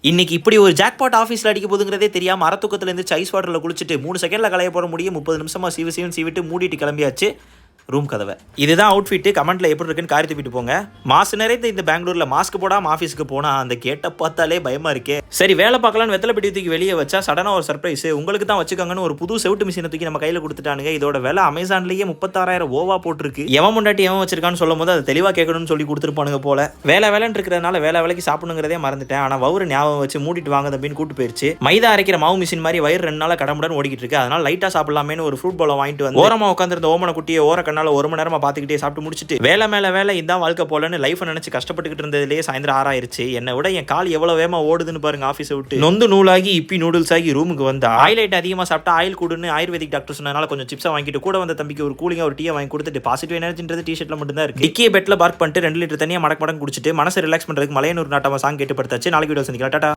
இன்னைக்கு இப்படி ஒரு ஜாக்பாட் ஆஃபீஸில் அடிக்க போதுங்கிறதே தெரியாமல் அறத்தூக்கத்துலேருந்து ஐஸ் வாட்டரில் குளிச்சுட்டு 3 செகண்டில் கலைய போட முடியும். 30 நிமிஷமாக சீவன் சீவிட்டு மூடிட்டு கிளம்பியாச்சு ரூம் கதவை. இதுதான் அவுட்ஃபிட்டு. கமெண்ட்டில் எப்படி இருக்குன்னு காரி தூப்பிட்டு போங்க. மாசு நிறைந்த இந்த பெங்களூரில் மாஸ்க் போடாமல் ஆஃபீஸுக்கு போனால் அந்த கேட்டை பார்த்தாலே பயமாக இருக்கே. சரி வேலை பார்க்கலான்னு வெத்தலை பெட்டி தூக்கி வெளியே வச்சா சடனாக ஒரு சர்ப்ரைஸ். உங்களுக்கு தான் வச்சுக்கோங்கன்னு ஒரு புது செவுட்டு மிஷினை தூக்கி நம்ம கையில் கொடுத்துட்டானுங்க. இதோட விலை அமேசான்லேயே 36,000 ஓவா போட்டிருக்கு. எவன் முன்னாடி எவன் வச்சிருக்கான்னு சொல்லும் போது அதை தெளிவாக கேட்கணும்னு சொல்லி கொடுத்துருப்பானுங்க போல. வேலைன்னு இருக்கிறதுனால வேலைக்கு சாப்பிடுங்கிறதே மறந்துட்டேன். ஆனால் வவுறு ஞாபகம் வச்சு மூடிட்டு வாங்க தம்பின்னு கூட்டு போயிருச்சு. மைதா அரைக்கிற மாவு மிஷின் மாதிரி வயிறு 2 நாளாக கடமுடன் ஓடிக்கிட்டு இருக்கு. அதனால லைட்டாக சாப்பிடலாமேன்னு ஒரு ஃப்ரூட் பாலை வாங்கிட்டு வந்து ஓரமாக உட்காந்துருந்த ஓமன குட்டியை ஓர கண்ணால் 1 மணி நேரமாக பார்த்துக்கிட்டே சாப்பிட்டு முடிச்சுட்டு வேலை மேல வேலை இதான் வாழ்க்கை போலன்னு லைஃப் நினைச்சு கஷ்டப்பட்டுக்கிட்டு இருந்ததுலேயே சாயந்தரம் 6 ஆயிருச்சு. என்னை விட என் கால் எவ்வளவு வேகமா ஓடுதுன்னு பாருங்க. ஆஃபீஸை விட்டு நொந்து நூலாகி இப்பி நூடுல்ஸ் ஆகி ரூமுக்கு வந்தா ஆயில் அதிகமாக சாப்பிட்டா ஆயில் கூடுன்னு ஆயுர்வேதிக் டாக்டர் சொன்னனால கொஞ்சம் சிப்ஸை வாங்கிட்டு கூட வந்த தம்பிக்கு ஒரு கூலிங்கா ஒரு டீயை வாங்கி கொடுத்துட்டு பாசிட்டிவ் எனர்ஜின்றது டிஷர்ட்ல மட்டும் தான் இருக்கு. டிக்கியை பெட்ல பார்க் பண்ணிட்டு 2 லிட்டர் தண்ணியை மடக்கு குடிச்சிட்டு மனசை ரிலாக்ஸ் பண்றதுக்கு மலையனூர் நாட்டமா சாங் கேட்டு படுத்தாச்சு. நாளைக்கு வீடியோ சந்திக்கலாம். டாடா.